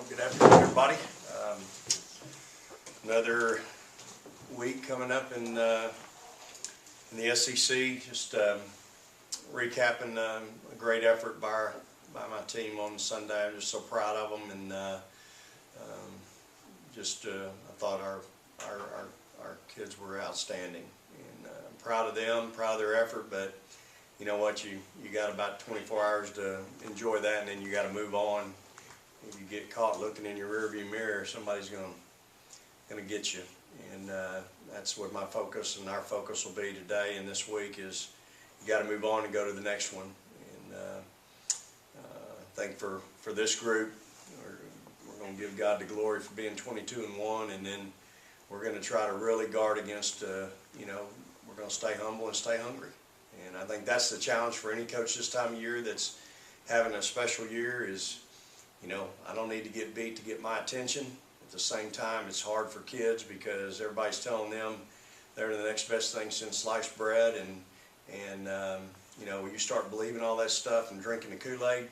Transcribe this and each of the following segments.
Well, good afternoon, everybody. Another week coming up in the SEC. Just recapping a great effort by my team on Sunday. I'm just so proud of them, and I thought our kids were outstanding, and I'm proud of them, proud of their effort. But you know what? You got about 24 hours to enjoy that, and then you got to move on. If you get caught looking in your rearview mirror, somebody's gonna get you, and that's what my focus and our focus will be today and this week is you got to move on and go to the next one. And I think for this group, we're going to give God the glory for being 22-1, and then we're going to try to really guard against. We're going to stay humble and stay hungry, and I think that's the challenge for any coach this time of year that's having a special year. Is I don't need to get beat to get my attention. At the same time, it's hard for kids because everybody's telling them they're the next best thing since sliced bread, and when you start believing all that stuff and drinking the Kool-Aid,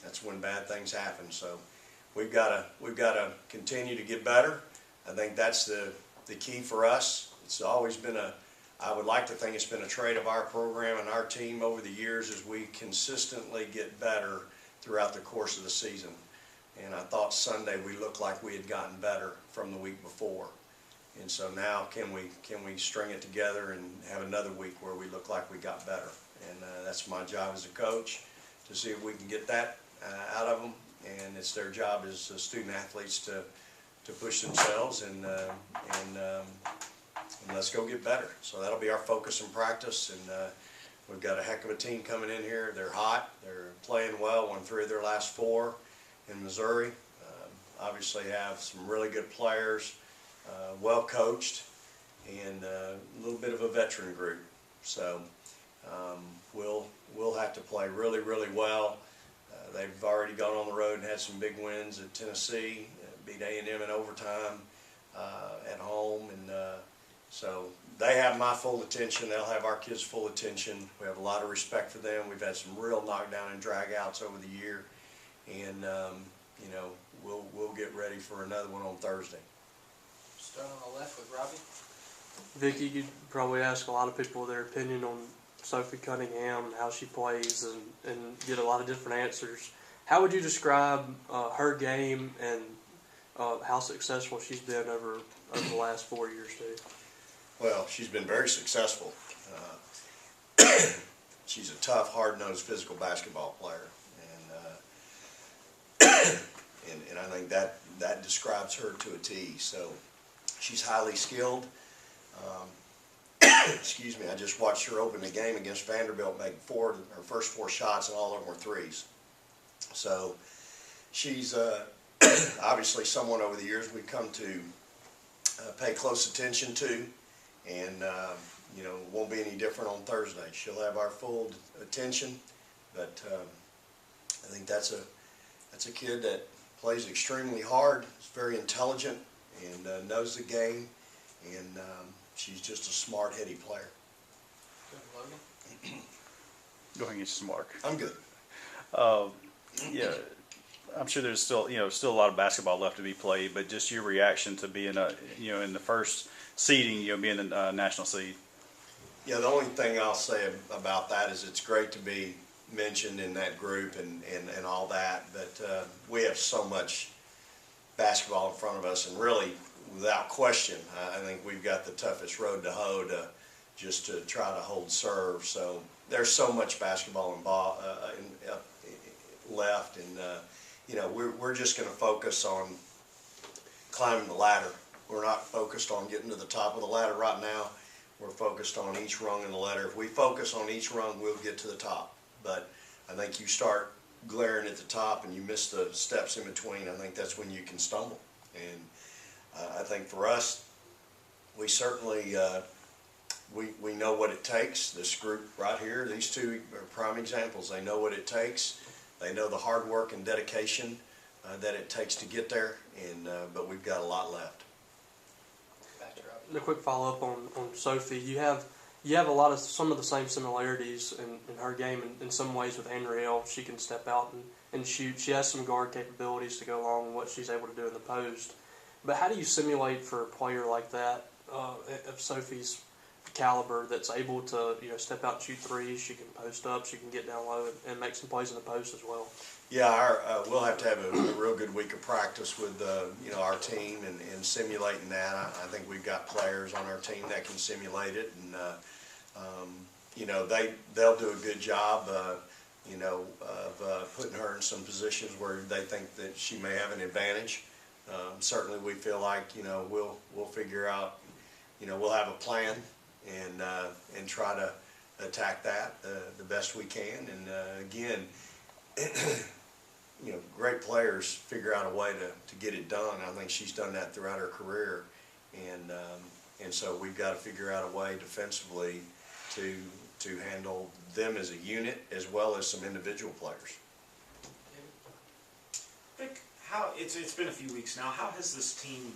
that's when bad things happen. So we've got to continue to get better. I think that's the key for us. It's always been I would like to think it's been a trait of our program and our team over the years is we consistently get better throughout the course of the season. And I thought Sunday we looked like we had gotten better from the week before. And so now can we string it together and have another week where we look like we got better? And that's my job as a coach, to see if we can get that out of them. And it's their job as student athletes to push themselves and let's go get better. So that'll be our focus in practice. And we've got a heck of a team coming in here. They're hot. They're playing well. Won 3 of their last 4 in Missouri. Obviously have some really good players, well coached, and a little bit of a veteran group. So we'll have to play really, really well. They've already gone on the road and had some big wins at Tennessee, beat A&M in overtime at home, and so they have my full attention. They'll have our kids' full attention. We have a lot of respect for them. We've had some real knockdown and drag-outs over the year, and we'll get ready for another one on Thursday. Start on the left with Robbie. Vicki, you'd probably ask a lot of people their opinion on Sophie Cunningham and how she plays, and get a lot of different answers. How would you describe her game and how successful she's been over the last 4 years, too? Well, she's been very successful. She's a tough, hard-nosed, physical basketball player, and I think that describes her to a T. So she's highly skilled. Excuse me, I just watched her open the game against Vanderbilt, make her first 4 shots, and all of them were threes. So she's obviously someone over the years we've come to pay close attention to, and it won't be any different on Thursday. She'll have our full attention, but I think that's a kid that plays extremely hard, is very intelligent, and knows the game, and she's just a smart, heady player. Good, Logan. Go ahead and get you some mark. I'm good. Yeah, I'm sure there's still a lot of basketball left to be played, but just your reaction to being in the first seeding, being the national seed. Yeah, the only thing I'll say about that is it's great to be mentioned in that group and all that, but we have so much basketball in front of us, and really, without question, I think we've got the toughest road to hoe to try to hold serve. So there's so much basketball left, and we're just going to focus on climbing the ladder. We're not focused on getting to the top of the ladder right now. We're focused on each rung in the ladder. If we focus on each rung, we'll get to the top. But I think you start glaring at the top and you miss the steps in between, I think that's when you can stumble. And I think for us, we certainly we know what it takes. This group right here, these 2 are prime examples. They know what it takes. They know the hard work and dedication that it takes to get there, and but we've got a lot left. Back to Robbie. A quick follow-up on Sophie. You have some of the same similarities in her game in some ways with Andriel. She can step out and she has some guard capabilities to go along with what she's able to do in the post. But how do you simulate for a player like that, of Sophie's caliber, that's able to step out and shoot threes? She can post up, she can get down low and make some plays in the post as well. Yeah, we'll have to have a real good week of practice with our team and simulating that. I think we've got players on our team that can simulate it, and they'll do a good job, of putting her in some positions where they think that she may have an advantage. Certainly, we feel like we'll figure out, we'll have a plan and try to attack that the best we can. And again, great players figure out a way to get it done. I think she's done that throughout her career, and so we've got to figure out a way defensively to handle them as a unit as well as some individual players. Vic, it's been a few weeks now. How has this team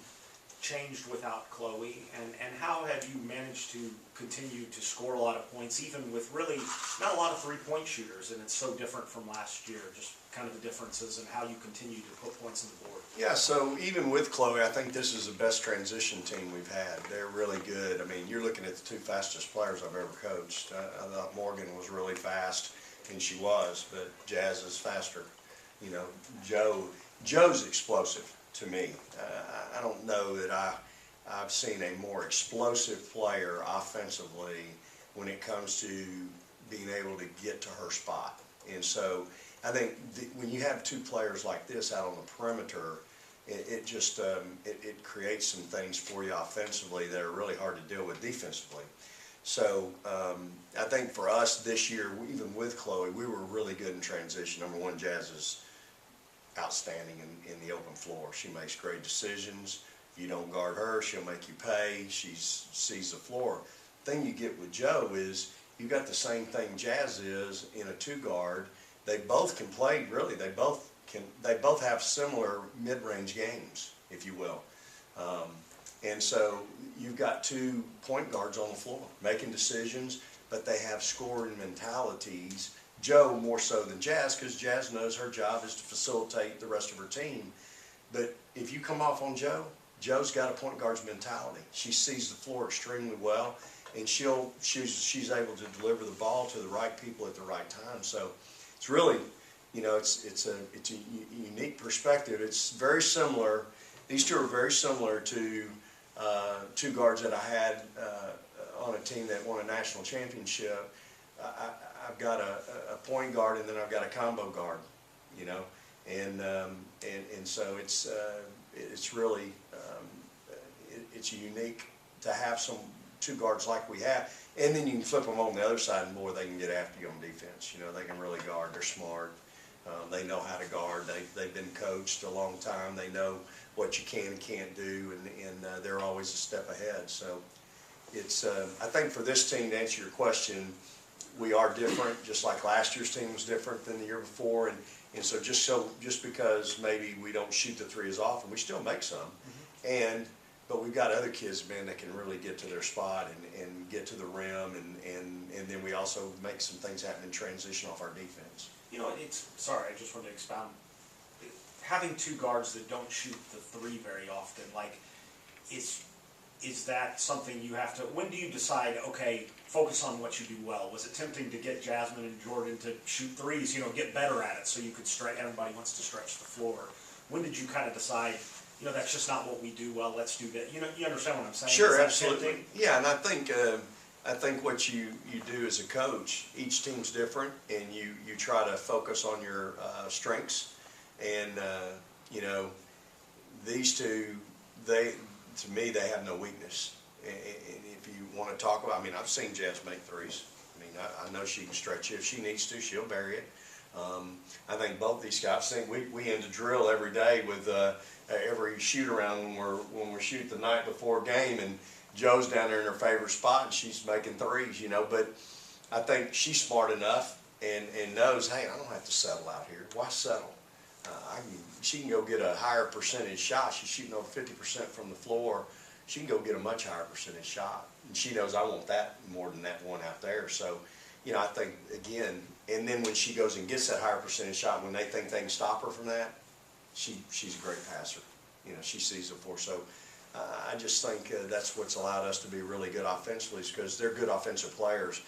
changed without Chloe, and how have you managed to continue to score a lot of points, even with really not a lot of three-point shooters, and it's so different from last year, just kind of the differences and how you continue to put points on the board? Yeah, so even with Chloe, I think this is the best transition team we've had. They're really good. I mean, you're looking at the two fastest players I've ever coached. I thought Morgan was really fast, and she was, but Jazz is faster. Joe's explosive to me. I don't know that I've seen a more explosive player offensively when it comes to being able to get to her spot. And so I think when you have two players like this out on the perimeter, it just it creates some things for you offensively that are really hard to deal with defensively. So I think for us this year, even with Chloe, we were really good in transition. Number one, Jazz is outstanding in the open floor. She makes great decisions. If you don't guard her, she'll make you pay. She sees the floor. The thing you get with Joe is you got the same thing Jazz is in a two guard. They both can play, really. They both have similar mid-range games, if you will. And so you've got two point guards on the floor making decisions, but they have scoring mentalities. Joe more so than Jazz, because Jazz knows her job is to facilitate the rest of her team. But if you come off on Joe, Joe's got a point guard's mentality. She sees the floor extremely well, and she's able to deliver the ball to the right people at the right time. So it's really, it's a unique perspective. It's very similar. These two are very similar to two guards that I had on a team that won a national championship. I've got a point guard, and then I've got a combo guard, and so it's really it's unique to have two guards like we have, and then you can flip them on the other side, and boy, they can get after you on defense. They can really guard. They're smart. They know how to guard. They've been coached a long time. They know what you can and can't do, and they're always a step ahead. So it's I think for this team, to answer your question, we are different, just like last year's team was different than the year before, and so just because maybe we don't shoot the three as often, we still make some, but we've got other kids, man, that can really get to their spot and get to the rim, and then we also make some things happen in transition off our defense. Sorry, I just wanted to expound. Having two guards that don't shoot the three very often, is that something you have to, when do you decide, okay, focus on what you do well? Was it tempting to get Jazzmun and Jordan to shoot threes, get better at it so you could stretch, everybody wants to stretch the floor? When did you kind of decide, that's just not what we do well, let's do that? You understand what I'm saying? Sure, absolutely. Yeah, and I think what you do as a coach, each team's different, and you try to focus on your strengths. And, these two, to me, they have no weakness. And if you want to talk about, I've seen Jazz make threes. I know she can stretch it. If she needs to, she'll bury it. I think both these guys, we end a drill every day with every shoot around when we're shooting the night before game, and Joe's down there in her favorite spot, and she's making threes, But I think she's smart enough and knows, hey, I don't have to settle out here. Why settle? She can go get a higher percentage shot. She's shooting over 50% from the floor. She can go get a much higher percentage shot. And she knows I want that more than that one out there. So, I think, again, And then when she goes and gets that higher percentage shot, when they think they can stop her from that, she's a great passer. You know, she sees it for. So I just think that's what's allowed us to be really good offensively, is because they're good offensive players.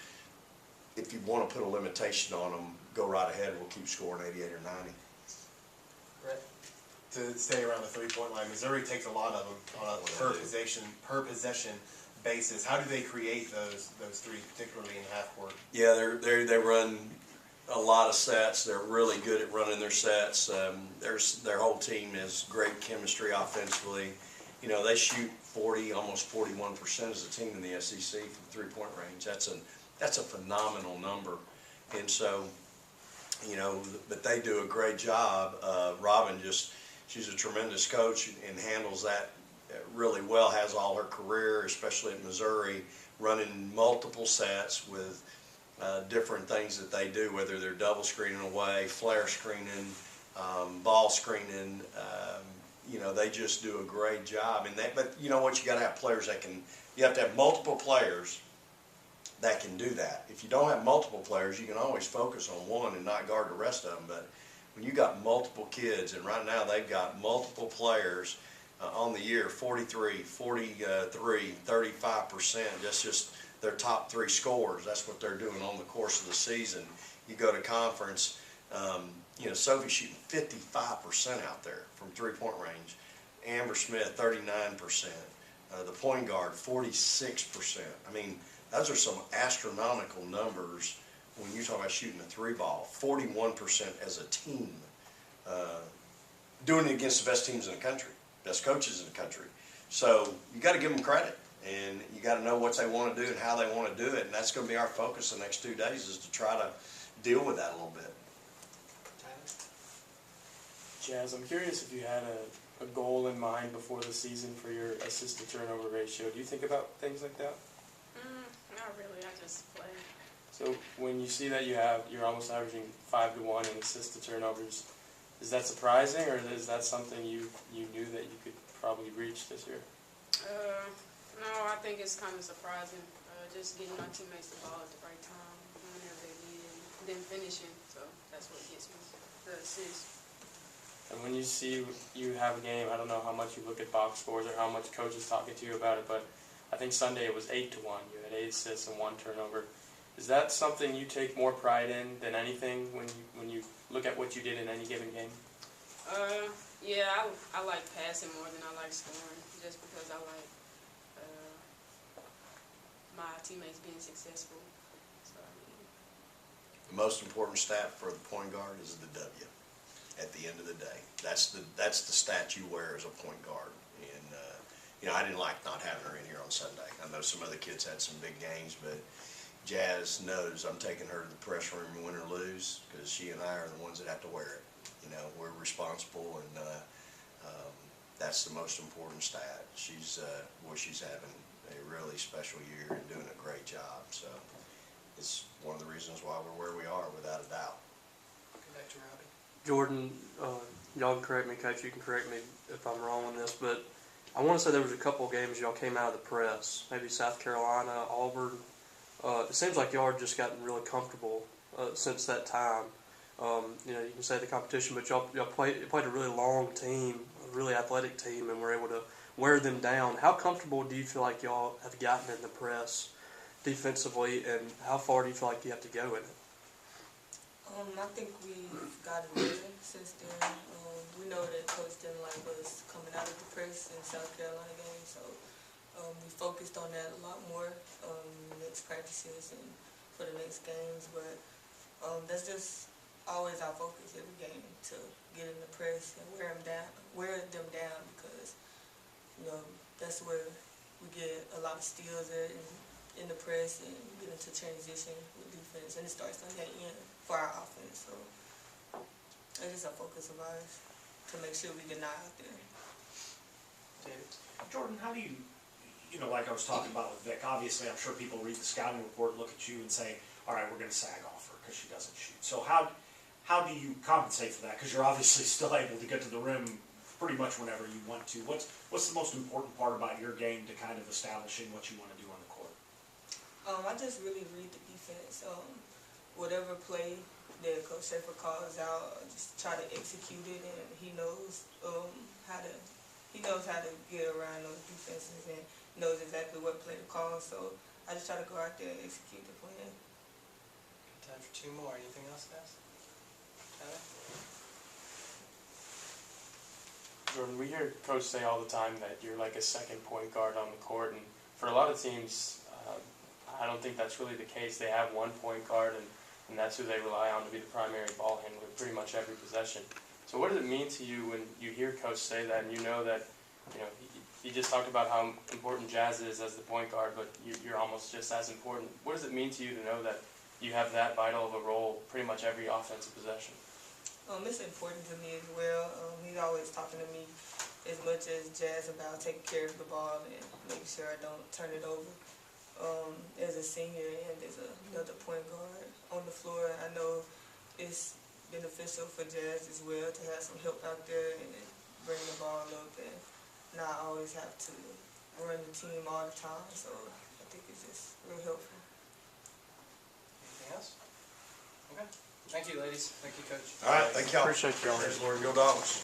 If you want to put a limitation on them, go right ahead. We'll keep scoring 88 or 90. Brett? To stay around the 3-point line, Missouri takes a lot of them on a per possession basis. How do they create those threes, particularly in half court? Yeah, they run a lot of sets. They're really good at running their sets. Their whole team has great chemistry offensively. You know, they shoot 40, almost 41% as a team in the SEC from 3-point range. That's a phenomenal number. And so, you know, but they do a great job. Robin she's a tremendous coach and handles that really well, has all her career, especially at Missouri, running multiple sets with different things that they do, whether they're double screening away, flare screening, ball screening. You know, they just do a great job. But you know what, you got to have players you have to have multiple players that can do that. If you don't have multiple players, you can always focus on one and not guard the rest of them. But when you got multiple kids, and right now they've got multiple players on the year, 43, 43, 35%, that's just their top 3 scorers. That's what they're doing on the course of the season. You go to conference, you know, Sophie's shooting 55% out there from 3-point range. Amber Smith, 39%. The point guard, 46%. I mean, those are some astronomical numbers when you talk about shooting a 3-ball. 41% as a team. Doing it against the best teams in the country, best coaches in the country. So you got to give them credit, and you got to know what they want to do and how they want to do it. And that's going to be our focus the next 2 days, is to try to deal with that a little bit. Jazz, I'm curious if you had a goal in mind before the season for your assist to turnover ratio. Do you think about things like that? Not really. I just play. So when you see that you're almost averaging 5 to 1 in assist to turnovers, is that surprising, or is that something you knew that you could probably reach this year? No, I think it's kind of surprising. Just getting my teammates the ball at the right time whenever they need it, and then finishing. So that's what gets me the assist. And when you see you have a game, I don't know how much you look at box scores or how much coach is talking to you about it, but I think Sunday it was 8 to 1. You had 8 assists and 1 turnover. Is that something you take more pride in than anything when you look at what you did in any given game? Yeah, I like passing more than I like scoring, just because I like my teammates being successful. So, I mean, The most important stat for the point guard is the W. At the end of the day, that's the stat you wear as a point guard. And you know, I didn't like not having her in here on Sunday. I know some other kids had some big games, but Jazz knows I'm taking her to the press room, win or lose, because she and I are the ones that have to wear it. You know, we're responsible, and that's the most important stat. She's having a really special year and doing a great job. So it's one of the reasons why we're where we are, without a doubt. Go back to Robbie. Jordan, y'all can correct me, Coach, you can correct me if I'm wrong on this, but I want to say there was a couple of games y'all came out of the press, maybe South Carolina, Auburn. It seems like y'all have just gotten really comfortable since that time. You know, you can say the competition, but y'all played a really long team, a really athletic team, and were able to wear them down. How comfortable do you feel like y'all have gotten in the press defensively, and how far do you feel like you have to go in it? I think we've gotten better since then. We know that Coach didn't like us coming out of the press in South Carolina game, so we focused on that a lot more next practices and for the next games. But that's just always our focus every game, to get in the press and wear them down, because you know that's where we get a lot of steals in the press and get into transition with defense, and it starts on that end for our offense. So that is a focus of ours, to make sure we get out there. David? Jordan, how do you know, like I was talking about with Vic, obviously I'm sure people read the scouting report, look at you and say, all right, we're going to sag off her because she doesn't shoot. So how do you compensate for that? Because you're obviously still able to get to the rim pretty much whenever you want to. What's the most important part about your game to kind of establishing what you want to do on the court? I just really read the defense. whatever play that Coach Schaefer calls out, I just try to execute it, and he knows how to get around those defenses and knows exactly what play to call. So I just try to go out there and execute the plan. Time for two more. Anything else, guys? Tyler? Jordan, we hear Coach say all the time that you're like a second point guard on the court, and for a lot of teams, I don't think that's really the case. They have one point guard, and that's who they rely on to be the primary ball handler pretty much every possession. So what does it mean to you when you hear Coach say that, and you know that, he just talked about how important Jazz is as the point guard, but you're almost just as important. What does it mean to you to know that you have that vital of a role pretty much every offensive possession? It's important to me as well. He's always talking to me as much as Jazz about taking care of the ball and making sure I don't turn it over. As a senior and as another point guard on the floor, I know it's beneficial for Jazz as well to have some help out there and bring the ball up and not always have to run the team all the time. So I think it's just real helpful. Anything else? Okay. Thank you, ladies. Thank you, Coach. All right, thank y'all. Appreciate y'all. Go Dogs.